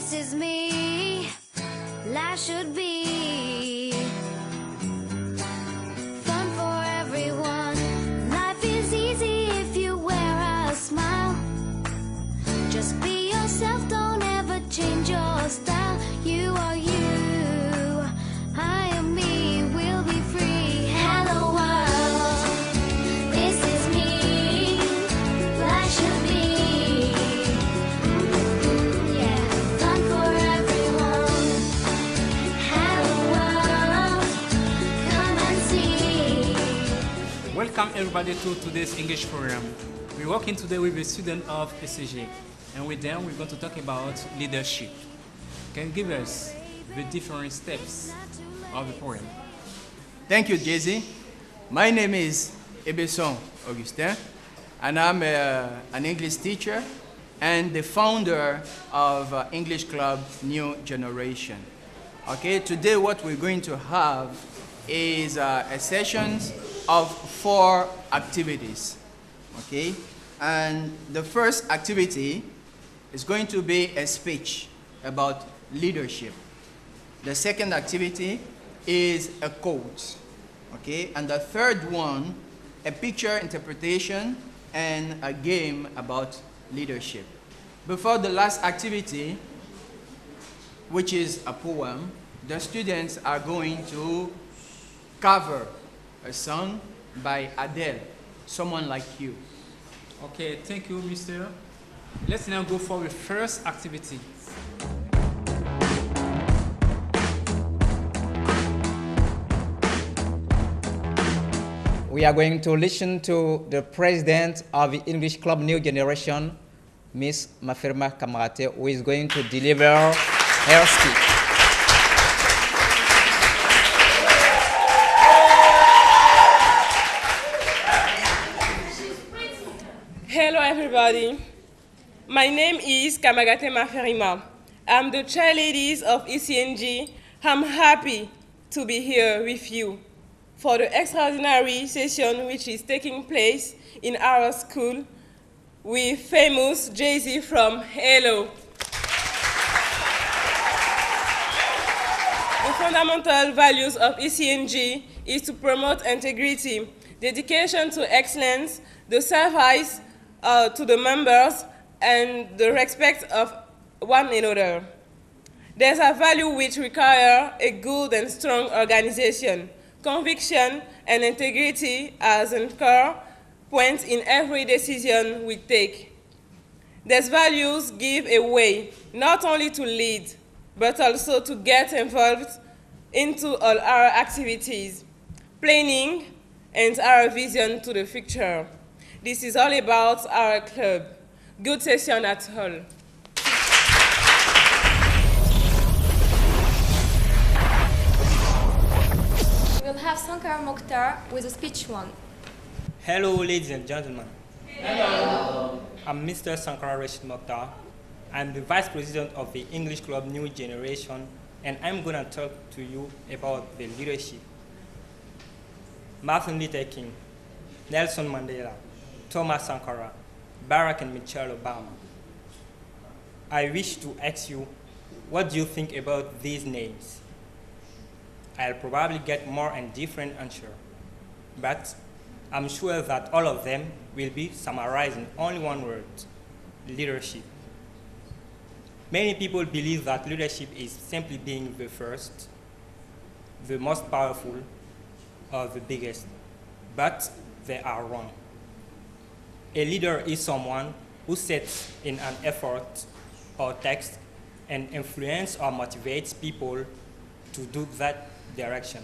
This is me, life should be fun for everyone. Life is easy if you wear a smile. Just be yourself, don't ever change your style. You are you, I am me, we'll be free. Hello world, this is me, life should be. Yeah, fun for everyone. Hello world, come and see. Welcome everybody to today's English program. We're working today with a student of ECG, and with them we're going to talk about leadership. Can you give us the different steps of the program? Thank you, Jay-Z. My name is Ebeson Augustin, and I'm an English teacher and the founder of English Club New Generation. Okay, today what we're going to have is a sessions of 4 activities. Okay, and the first activity is going to be a speech about leadership. The second activity is a quote. Okay, and the third one, a picture interpretation and a game about leadership. Before the last activity, which is a poem, the students are going to cover a song by Adele, Someone Like You. Okay, thank you, Mr. Let's now go for the first activity. We are going to listen to the president of the English Club New Generation, Miss Mafirma Kamarate, who is going to deliver her speech. Hello everybody, my name is Kamagate Maferima. I'm the chairladies of ECNG. I'm happy to be here with you for the extraordinary session which is taking place in our school with famous Jay-Z from Hello. The fundamental values of ECNG is to promote integrity, dedication to excellence, the service to the members, and the respect of one another. There's a value which require a good and strong organization, conviction and integrity as anchor points in every decision we take. These values give a way not only to lead, but also to get involved into all our activities, planning, and our vision to the future. This is all about our club. Good session at all. We'll have Sankar Mokhtar with a speech one. Hello, ladies and gentlemen. Hello. I'm Mr. Sankar Rashid Mokhtar. I'm the Vice President of the English Club New Generation, and I'm going to talk to you about the leadership. Martin Luther King, Nelson Mandela, Thomas Sankara, Barack and Michelle Obama. I wish to ask you, what do you think about these names? I'll probably get more and different answer, but I'm sure that all of them will be summarized in only one word: leadership. Many people believe that leadership is simply being the first, the most powerful, or the biggest, but they are wrong. A leader is someone who sets in an effort or text and influences or motivates people to do that direction.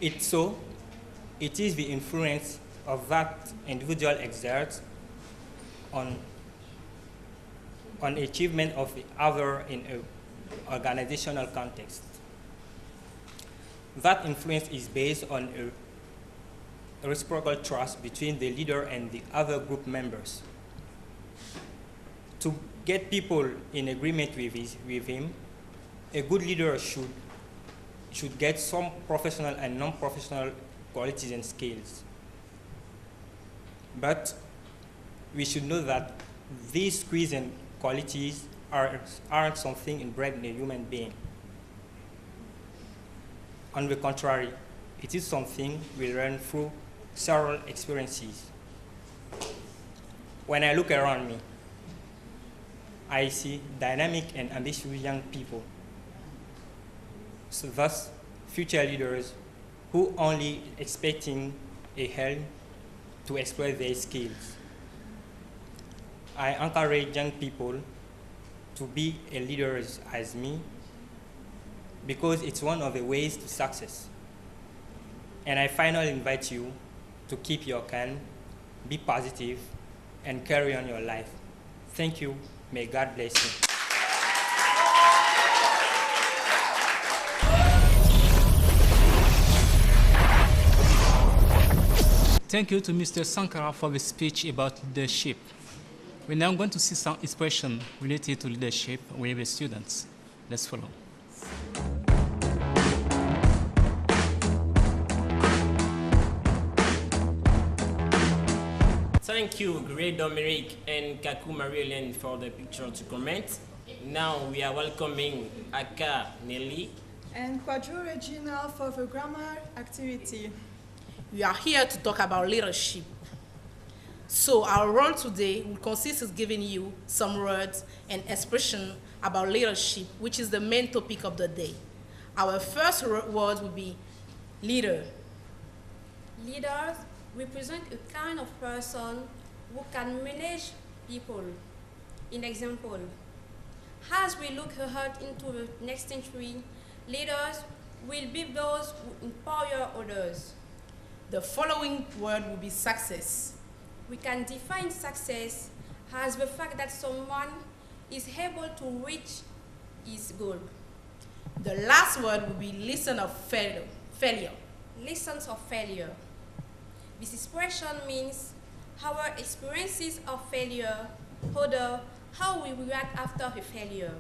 It is the influence of that individual exerts on achievement of the other in an organizational context. That influence is based on a reciprocal trust between the leader and the other group members. To get people in agreement with him, a good leader should get some professional and non-professional qualities and skills. But we should know that these skills and qualities aren't something inbred in a human being. On the contrary, it is something we learn through several experiences. When I look around me, I see dynamic and ambitious young people. So thus, future leaders who only expecting a help to exploit their skills. I encourage young people to be a leader as me because it's one of the ways to success. And I finally invite you to keep your calm, be positive, and carry on your life. Thank you. May God bless you. Thank you to Mr. Sankara for the speech about leadership. We're now going to see some expression related to leadership with the students. Let's follow. Thank you, Great Dominic and Kaku Marie-Hélène for the picture to comment. Now we are welcoming Aka Nelly and Quadro Regina for the grammar activity. We are here to talk about leadership. So our role today will consist of giving you some words and expression about leadership, which is the main topic of the day. Our first word will be leader. Leaders represent a kind of person who can manage people. In example, as we look ahead into the next century, leaders will be those who empower others. The following word will be success. We can define success as the fact that someone is able to reach his goal. The last word will be lesson of failure. Lessons of failure. This expression means our experiences of failure, or how we react after a failure.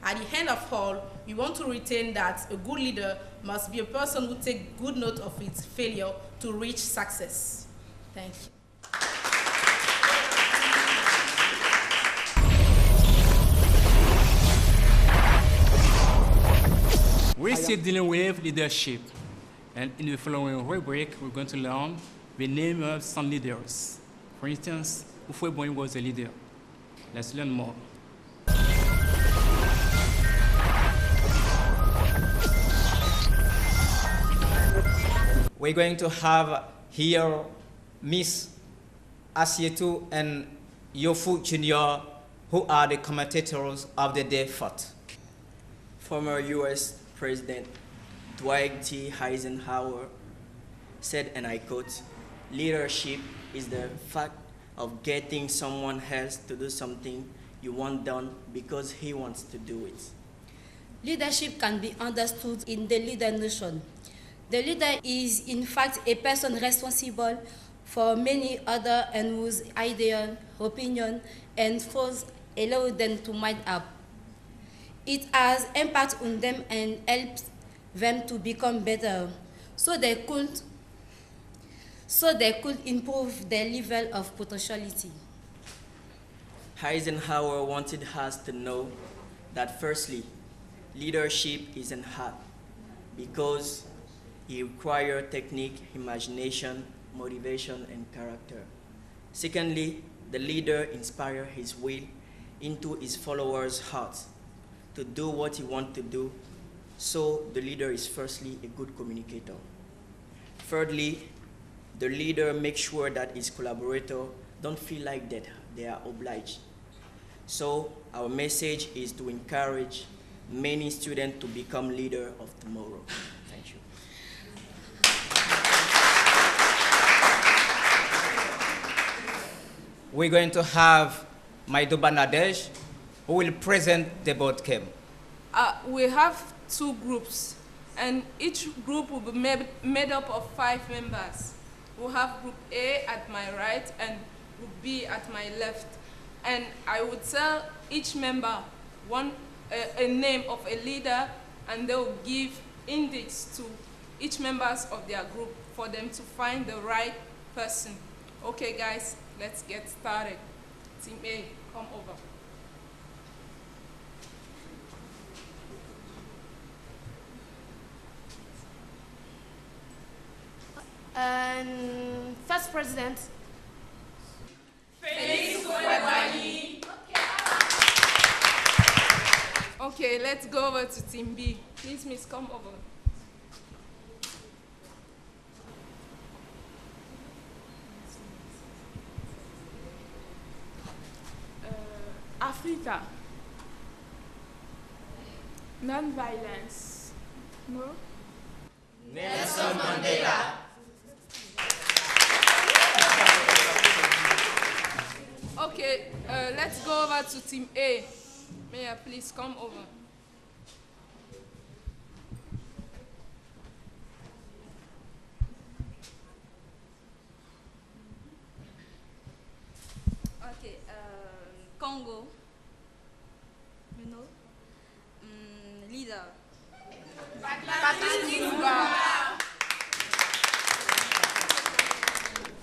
At the end of all, we want to retain that a good leader must be a person who takes good note of its failure to reach success. Thank you. We're still dealing with leadership. And in the following rubric, we're going to learn the name of some leaders. For instance, Ufweboy was a leader. Let's learn more. We're going to have here Miss Asietu and Yofu Jr., who are the commentators of the day fought. Former U.S. President Dwight T. Eisenhower said, and I quote, "Leadership is the fact of getting someone else to do something you want done because he wants to do it." Leadership can be understood in the leader notion. The leader is in fact a person responsible for many others and whose idea, opinion, and thoughts allow them to mind up. It has impact on them and helps them to become better, so they could improve their level of potentiality. Eisenhower wanted us to know that firstly, leadership is an art because it requires technique, imagination, motivation, and character. Secondly, the leader inspires his will into his followers' hearts to do what he wants to do. So the leader is firstly a good communicator. Thirdly, the leader makes sure that his collaborators don't feel like that they are obliged. So our message is to encourage many students to become leaders of tomorrow. Thank you. We're going to have Maidoba Nadej, who will present the board game. We have two groups, and each group will be made up of 5 members. We'll have group A at my right and group B at my left. And I would tell each member a name of a leader, and they will give index to each members of their group for them to find the right person. Okay, guys, let's get started. Team A. come over. And first president. Okay, let's go over to Team B. Please, Miss, come over. Africa. Non-violence. No? Nelson Mandela. Okay, let's go over to Team A. Mayor, please come over. Okay, Congo. You know? Leader.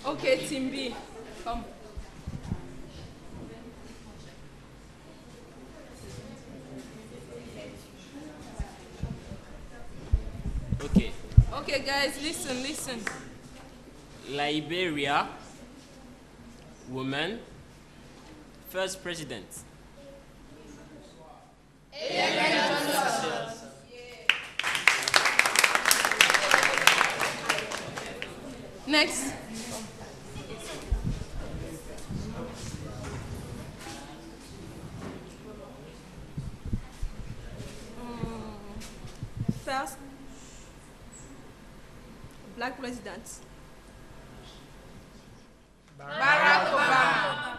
Okay, Team B, come. Okay. Okay, guys, listen. Liberia, woman, first president. Next. First, black president. Barack Obama.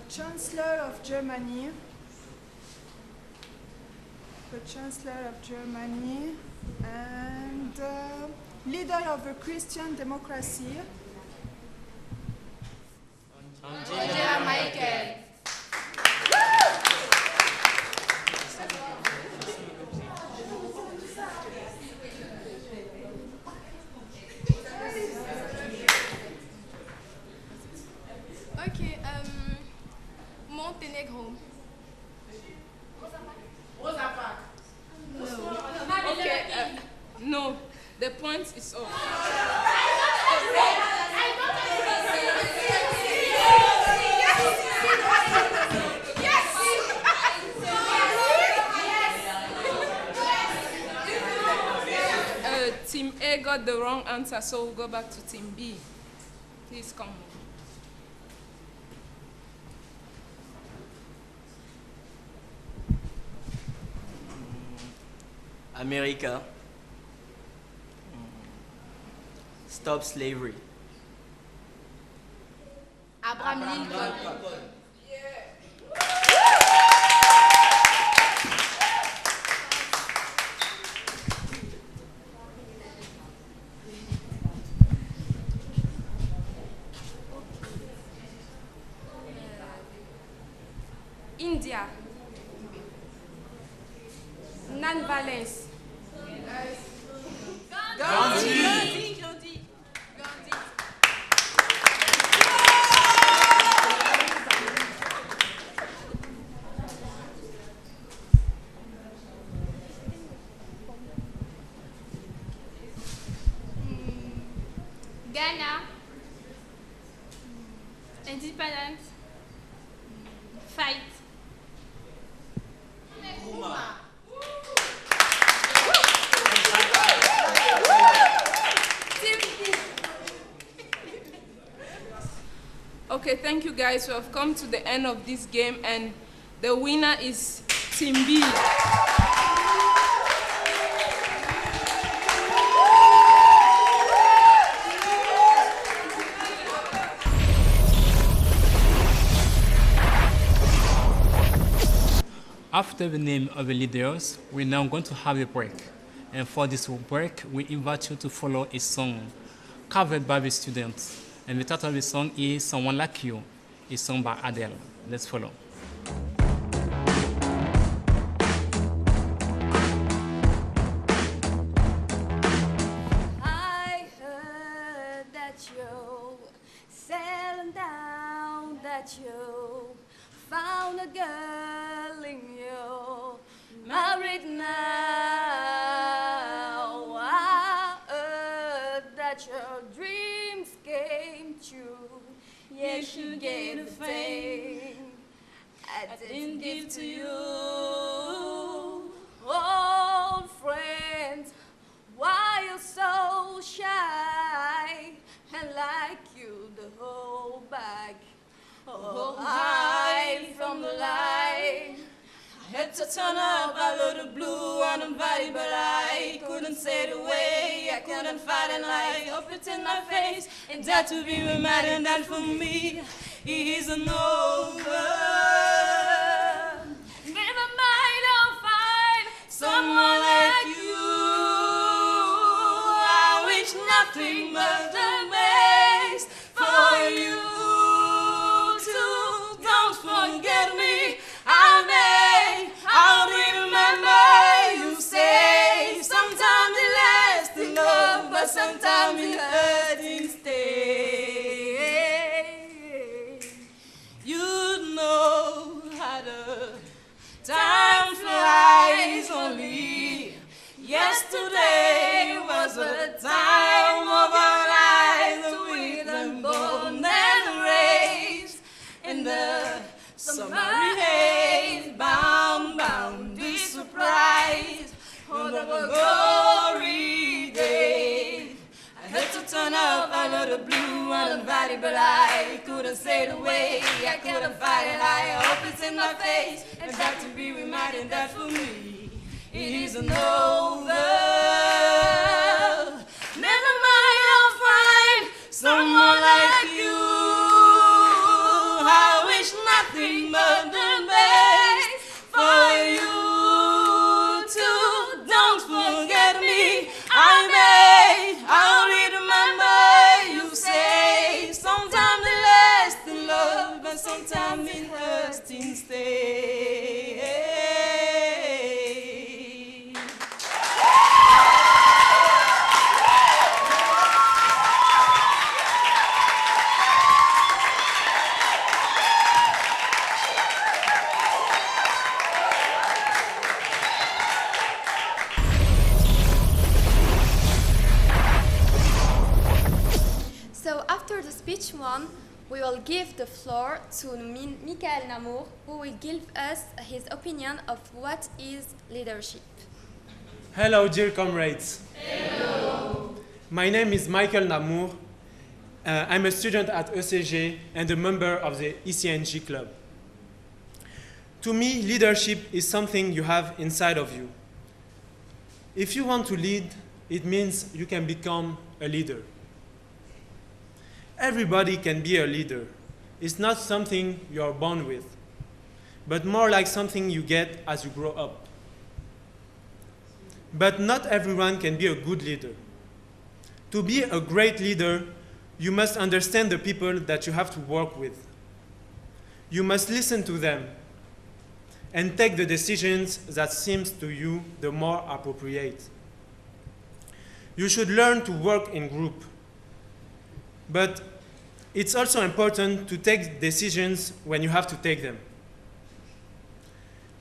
Chancellor of Germany. The Chancellor of Germany and leader of the Christian democracy. Angela Merkel. Okay, Montenegro. Okay, no, the point is off. Team A got the wrong answer, so we'll go back to Team B. Please come. America. Stop slavery. Abraham Lincoln. India. Non-violence. Gandhi. Ghana. Independence. Fight. Okay, thank you guys. We have come to the end of this game, and the winner is Team B. After the name of the leaders, we're now going to have a break. And for this break, we invite you to follow a song covered by the students. And the title of the song is Someone Like You, a song by Adele. Let's follow. I heard that you're Settle down that you found a girl in you. Married now. I heard that your dreams came true. Yes, you gave the fame I didn't give to you. Old friends, why you so shy and like you the whole back? Oh, hide from the light. I had to turn up a little blue on the body, but I couldn't say the way. I couldn't fight and lie. Up it in my face and dare to be reminded that for me it isn't over. Never mind, I'll find someone like you. I wish nothing but the best for you too. Don't forget me. I'll remember you say. Sometimes it lasts in love, but sometimes it hurts instead. You know how the time flies only. Yesterday was the time of our lives, with and bone and raised in the summer haze. Bound, be surprised on the glory day. I had to turn up under the blue on the body, but I couldn't say the way. I couldn't fight it. I hope it's in my face, and got to be reminded that for me it isn't over. Never mind, I'll find someone like you. I wish nothing but the best for you too. Don't forget me. I'll remember you say. Sometimes it lasts in love, but sometimes it hurts instead. So after the speech one, we will give the floor to Michael Namour, who will give us his opinion of what is leadership. Hello, dear comrades. Hello. My name is Michael Namour. I'm a student at ECG and a member of the ECG club. To me, leadership is something you have inside of you. If you want to lead, it means you can become a leader. Everybody can be a leader. It's not something you are born with, but more like something you get as you grow up. But not everyone can be a good leader. To be a great leader, you must understand the people that you have to work with. You must listen to them and take the decisions that seems to you the more appropriate. You should learn to work in group. But it's also important to take decisions when you have to take them.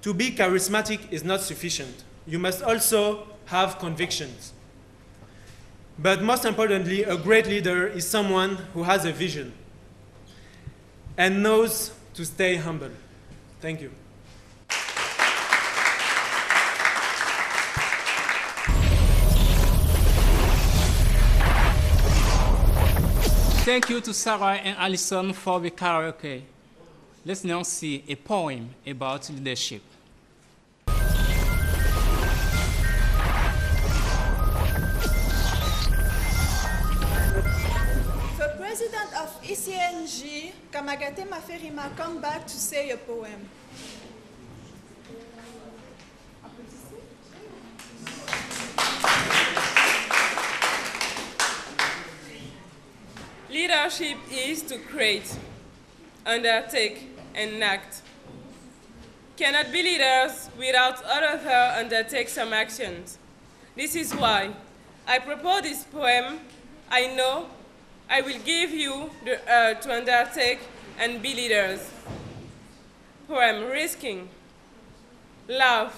To be charismatic is not sufficient. You must also have convictions. But most importantly, a great leader is someone who has a vision and knows to stay humble. Thank you. Thank you to Sarah and Alison for the karaoke. Let's now see a poem about leadership. The president of ECG, Kamagate Maferima, come back to say a poem. Leadership is to create, undertake, and act. Cannot be leaders without others undertake some actions. This is why I propose this poem. I know I will give you the earth to undertake and be leaders. Poem risking. Love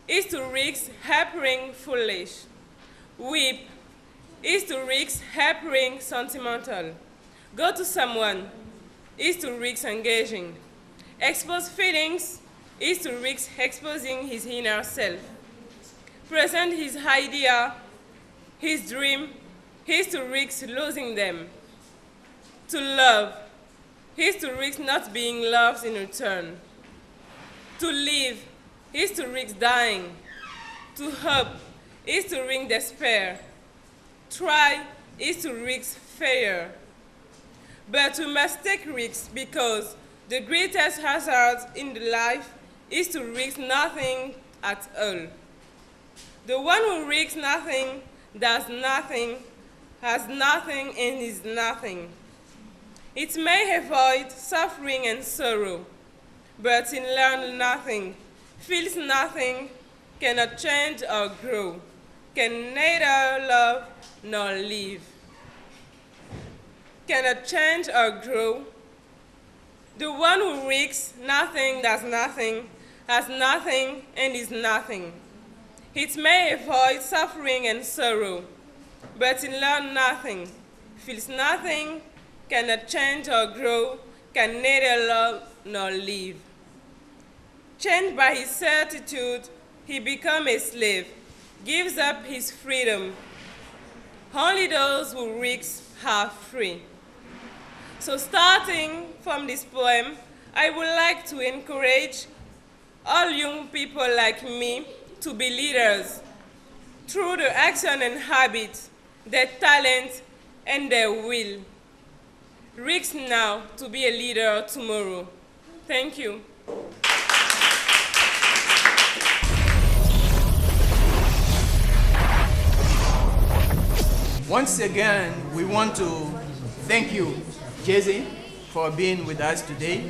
is to risk happering foolish. Weep is to risk happering sentimental. Go to someone is to risk engaging. Expose feelings is to risk exposing his inner self. Present his idea, his dream, is to risk losing them. To love is to risk not being loved in return. To live is to risk dying. To hope is to risk despair. Try is to risk failure. But we must take risks because the greatest hazard in the life is to risk nothing at all. The one who risks nothing, does nothing, has nothing, and is nothing. It may avoid suffering and sorrow, but it learns nothing, feels nothing, cannot change or grow, can neither love nor live. Cannot change or grow. The one who risks nothing, does nothing, has nothing, and is nothing. It may avoid suffering and sorrow, but it learns nothing, feels nothing, cannot change or grow, can neither love nor live. Chained by his certitude, he becomes a slave, gives up his freedom. Only those who risk are free. So starting from this poem, I would like to encourage all young people like me to be leaders through their action and habit, their talent, and their will. Risk now to be a leader tomorrow. Thank you. Once again, we want to thank you, Jesse, for being with us today,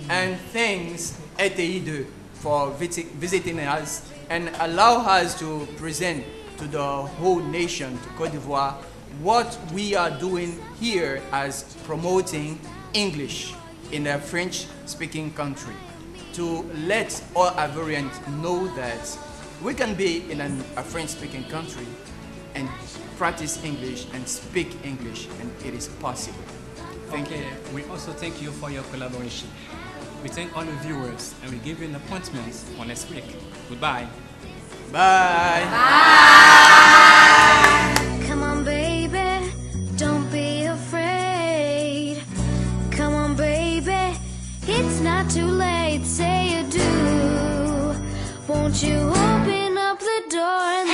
and thanks ETI2 for visiting us and allow us to present to the whole nation, to Côte d'Ivoire, what we are doing here as promoting English in a French-speaking country, to let all Ivorians know that we can be in a French-speaking country and practice English and speak English, and it is possible. Thank you. We also thank you for your collaboration. We thank all the viewers, and we give you an appointment for next week. Goodbye. Bye. Bye. Come on, baby, don't be afraid. Come on, baby, it's not too late. Say you do. Won't you open up the door and